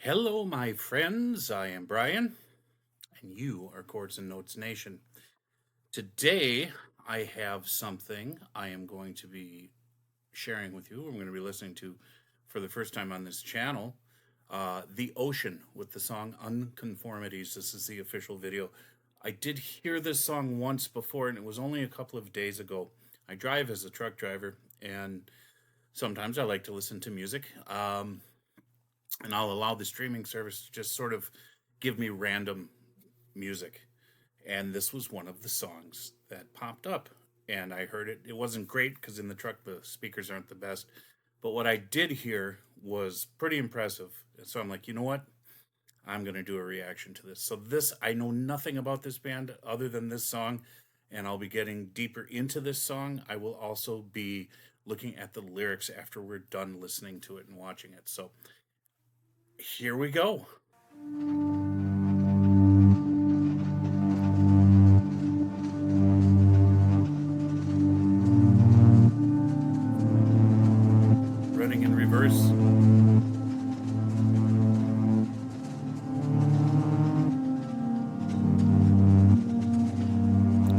Hello, my friends. I am Brian, and you are Chords and Notes Nation. Today, I have something I am going to be sharing with you. I'm going to be listening to for the first time on this channel, The Ocean with the song Unconformities. This is the official video. I did hear this song once before, and it was only a couple of days ago. I drive as a truck driver, and sometimes I like to listen to music. And I'll allow the streaming service to just sort of give me random music. And this was one of the songs that popped up. And I heard it. It wasn't great because in the truck the speakers aren't the best. But what I did hear was pretty impressive. So I'm like, you know what? I'm going to do a reaction to this. So I know nothing about this band other than this song. And I'll be getting deeper into this song. I will also be looking at the lyrics after we're done listening to it and watching it. So here we go. Running in reverse.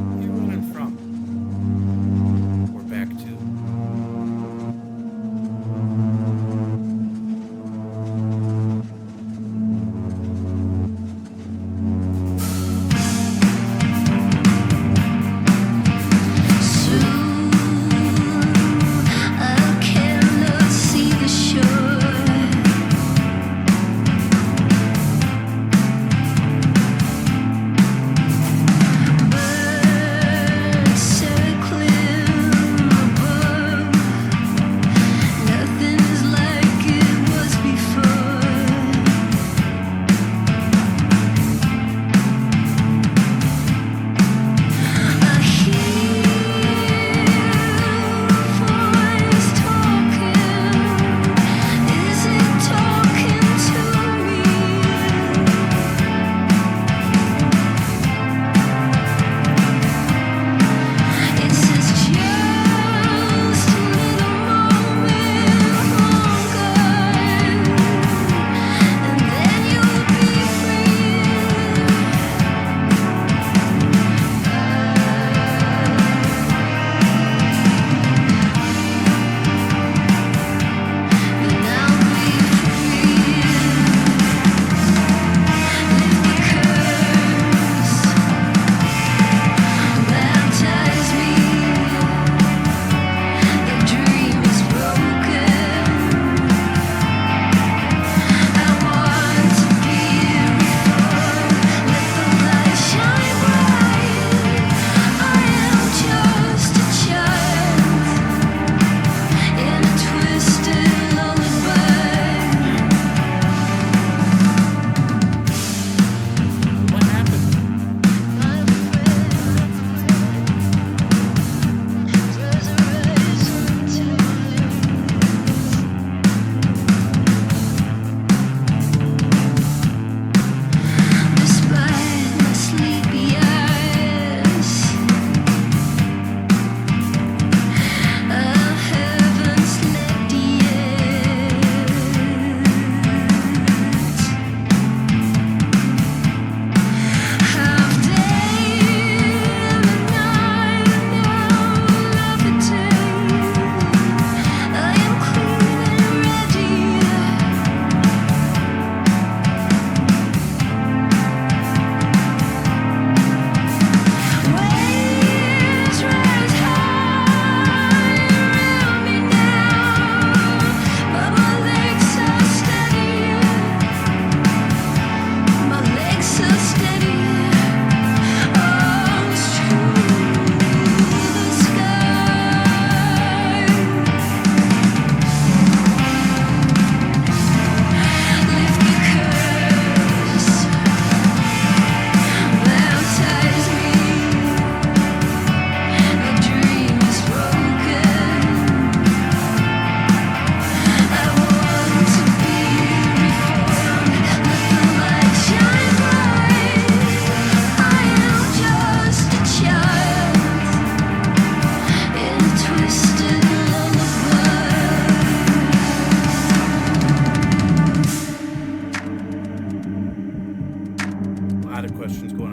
Where are you running from? Or back to?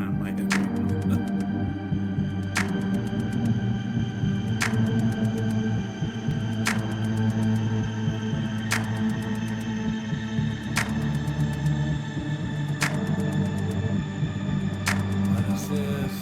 on my head right now. What is this?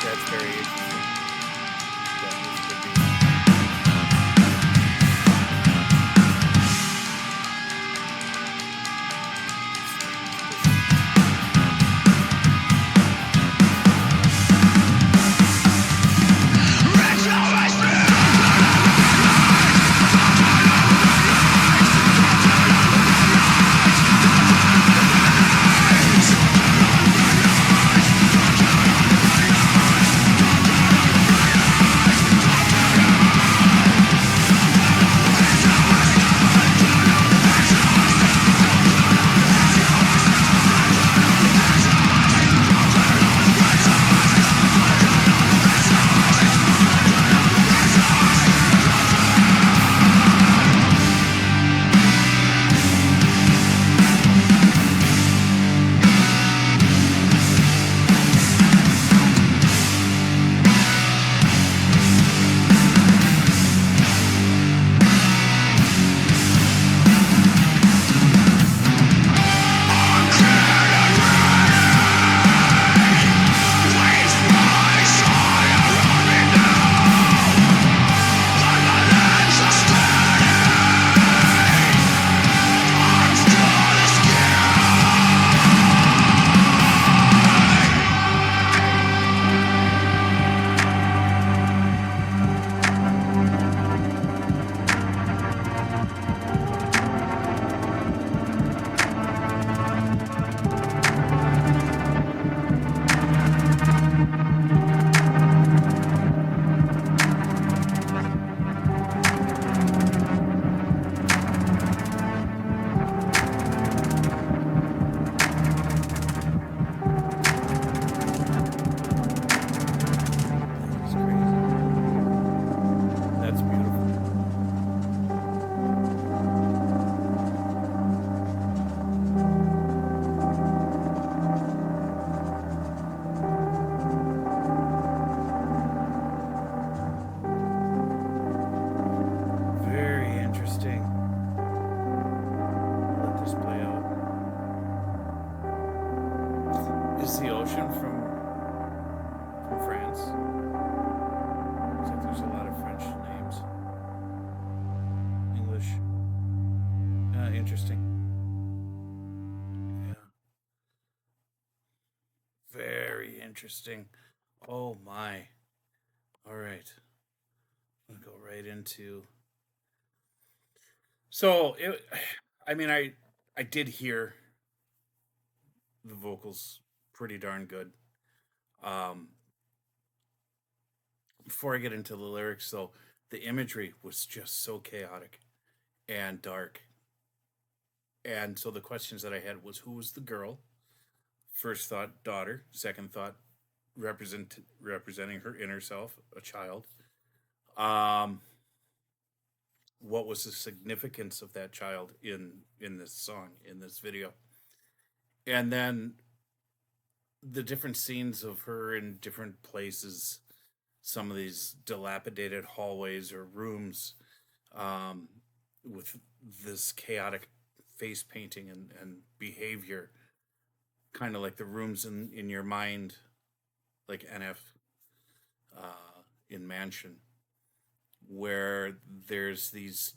That's very interesting. That used to be. Is the ocean from France? Looks like there's a lot of French names. English. Interesting. Yeah. interesting. Oh my. All right. I'll go right into. So it. I mean, I did hear the vocals pretty darn good. Um, before I get into the lyrics, though, the imagery was just so chaotic and dark. And so the questions that I had was, who was the girl? First thought, daughter. Second thought, representing her inner self, a child. Um, what was the significance of that child in this song, in this video? And then the different scenes of her in different places, some of these dilapidated hallways or rooms, um, with this chaotic face painting and behavior, kind of like the rooms in your mind, like NF in Mansion, where there's these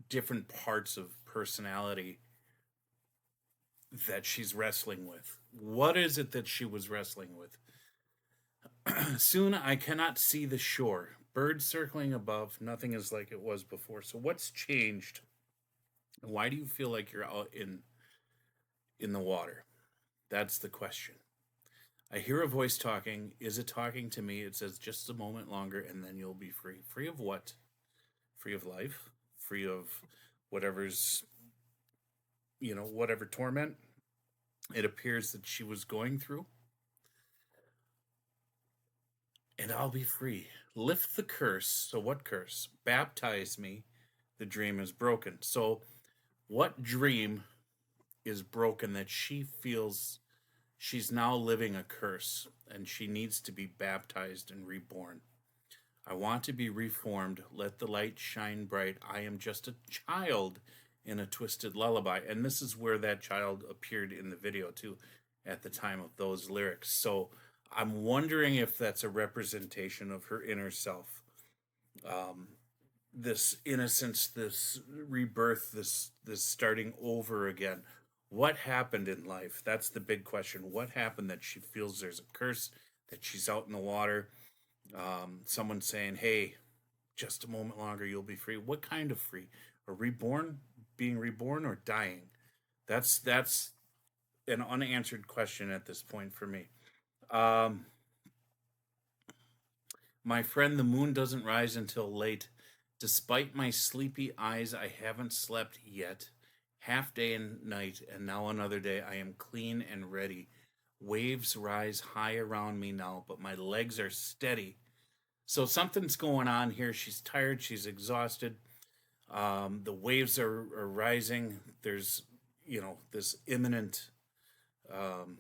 different parts of personality that she's wrestling with. What is it that she was wrestling with? Soon I cannot see the shore. Birds circling above. Nothing is like it was before. So what's changed? Why do you feel like you're out in the water? That's the question. I hear a voice talking. Is it talking to me? It says just a moment longer and then you'll be free. Free of what? Free of life? Free of whatever's, whatever torment it appears that she was going through? And I'll be free. Lift the curse. So, what curse? Baptize me. The dream is broken. So, what dream is broken that she feels she's now living a curse and she needs to be baptized and reborn? I want to be reformed. Let the light shine bright. I am just a child in a twisted lullaby. And this is where that child appeared in the video, too, at the time of those lyrics. So, I'm wondering if that's a representation of her inner self. This innocence, this rebirth, this starting over again. What happened in life? That's the big question. What happened that she feels there's a curse, that she's out in the water? Someone saying, hey, just a moment longer, you'll be free. What kind of free? A reborn? Being reborn or dying? That's an unanswered question at this point for me. My friend, the moon doesn't rise until late. Despite my sleepy eyes, I haven't slept yet. Half day and night, and now another day. I am clean and ready. Waves rise high around me now, but my legs are steady. So something's going on here. She's tired. She's exhausted. The waves are rising. There's, this imminent, um,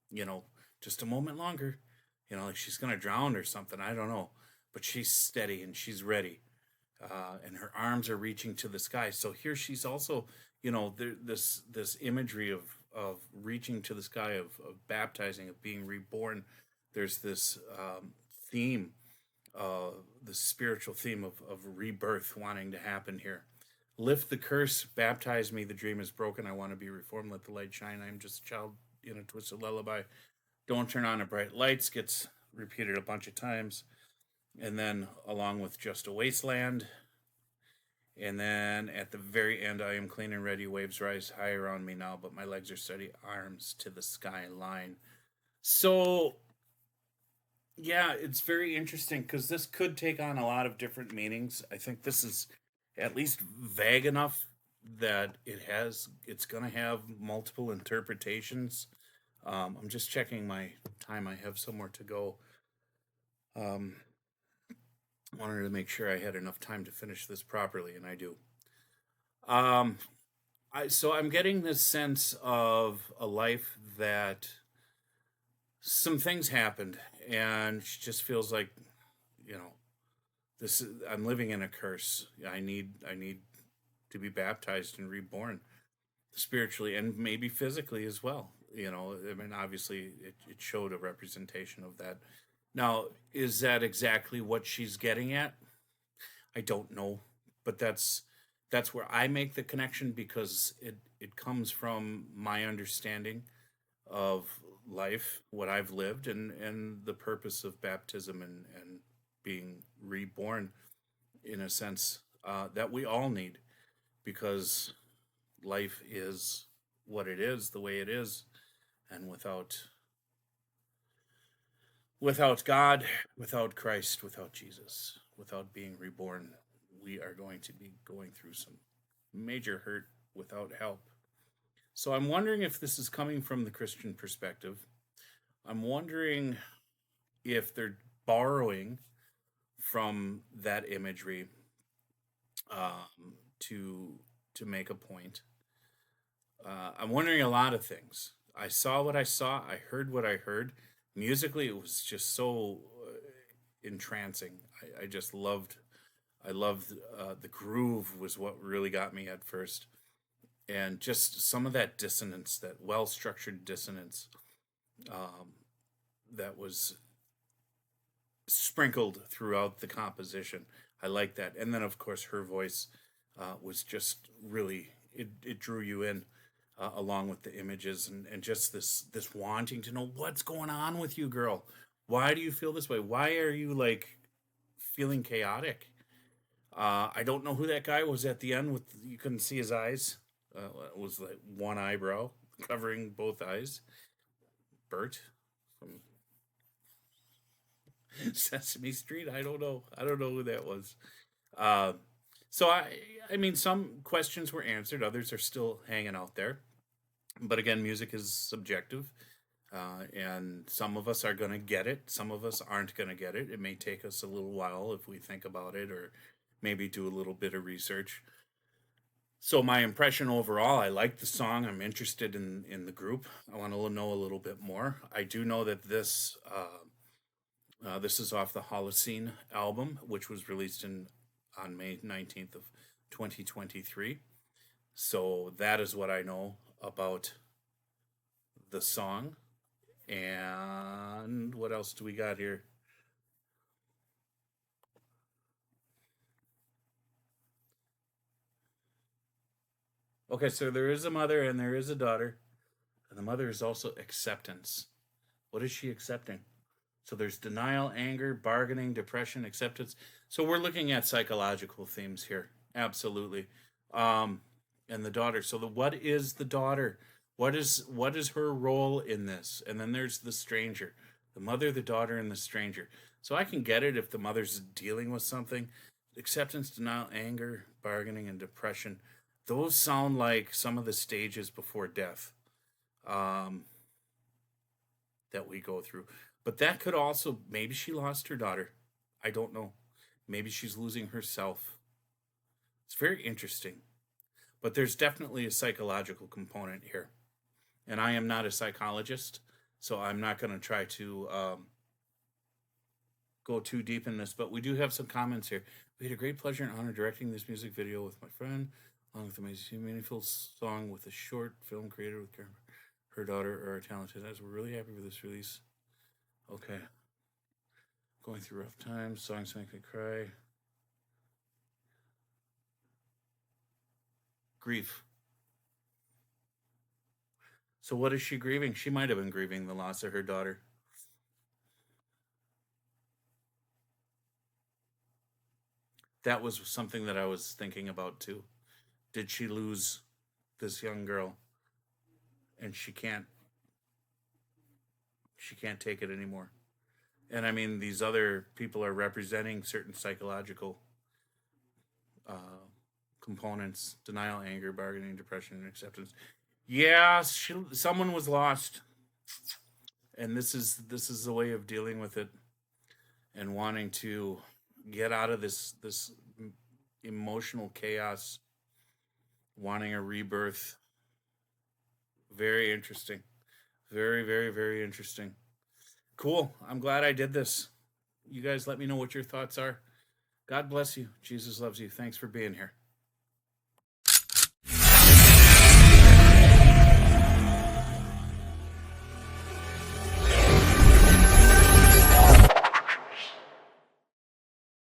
you know, just a moment longer. Like she's going to drown or something. I don't know. But she's steady and she's ready. And her arms are reaching to the sky. So here she's also, this imagery of reaching to the sky, of baptizing, of being reborn. There's this theme, the spiritual theme of rebirth wanting to happen here. Lift the curse, baptize me. The dream is broken. I want to be reformed. Let the light shine. I'm just a child in a twisted lullaby. Don't turn on the bright lights gets repeated a bunch of times. And then along with just a wasteland. And then at the very end, I am clean and ready. Waves rise high around me now, but my legs are steady. Arms to the skyline. So, yeah, it's very interesting because this could take on a lot of different meanings. I think this is at least vague enough that it's going to have multiple interpretations. I'm just checking my time. I have somewhere to go. Wanted to make sure I had enough time to finish this properly, and I do. So I'm getting this sense of a life that some things happened, and she just feels like, you know, I'm living in a curse. I need to be baptized and reborn spiritually and maybe physically as well. I mean, obviously, it showed a representation of that. Now, is that exactly what she's getting at? I don't know, but that's where I make the connection because it comes from my understanding of life, what I've lived, and the purpose of baptism and being reborn in a sense that we all need, because life is what it is, the way it is, and without God, without Christ, without Jesus, without being reborn, we are going to be going through some major hurt without help. So I'm wondering if this is coming from the Christian perspective. I'm wondering if they're borrowing from that imagery to make a point. I'm wondering a lot of things. I saw what I saw. I heard what I heard. Musically, it was just so entrancing. I just loved. I loved the groove was what really got me at first, and just some of that dissonance, that well-structured dissonance, um, that was sprinkled throughout the composition. I like that, and then of course her voice was just really it drew you in. Along with the images and just this wanting to know what's going on with you, girl. Why do you feel this way? Why are you like feeling chaotic? I don't know who that guy was at the end with you couldn't see his eyes. It was like one eyebrow covering both eyes. Bert from Sesame Street. I don't know. I don't know who that was. Uh, so I mean, some questions were answered. Others are still hanging out there. But again, music is subjective, and some of us are going to get it. Some of us aren't going to get it. It may take us a little while if we think about it, or maybe do a little bit of research. So my impression overall, I like the song. I'm interested in the group. I want to know a little bit more. I do know that this is off the Holocene album, which was released on May 19th of 2023. So that is what I know about the song. And what else do we got here? Okay, so there is a mother and there is a daughter. And the mother is also acceptance. What is she accepting? So there's denial, anger, bargaining, depression, acceptance. So we're looking at psychological themes here. Absolutely. Um, and the daughter. So what is the daughter? What is her role in this? And then there's the stranger. The mother, the daughter, and the stranger. So I can get it if the mother's dealing with something. Acceptance, denial, anger, bargaining, and depression. Those sound like some of the stages before death. Um, that we go through. But that could also, maybe she lost her daughter. I don't know. Maybe she's losing herself. It's very interesting. But there's definitely a psychological component here. And I am not a psychologist, so I'm not going to try to go too deep in this. But we do have some comments here. We had a great pleasure and honor directing this music video with my friend, along with the amazing, meaningful song with a short film created with her daughter are talented. As we're really happy with this release. Okay. Going through rough times. Songs make me cry. Grief. So what is she grieving? She might have been grieving the loss of her daughter. That was something that I was thinking about too. Did she lose this young girl and she can't take it anymore? And I mean, these other people are representing certain psychological uh, components: denial, anger, bargaining, depression, and acceptance. Yeah, someone was lost, and this is a way of dealing with it and wanting to get out of this emotional chaos, wanting a rebirth. Very interesting. Very, very, very interesting. Cool. I'm glad I did this. You guys let me know what your thoughts are. God bless you. Jesus loves you. Thanks for being here.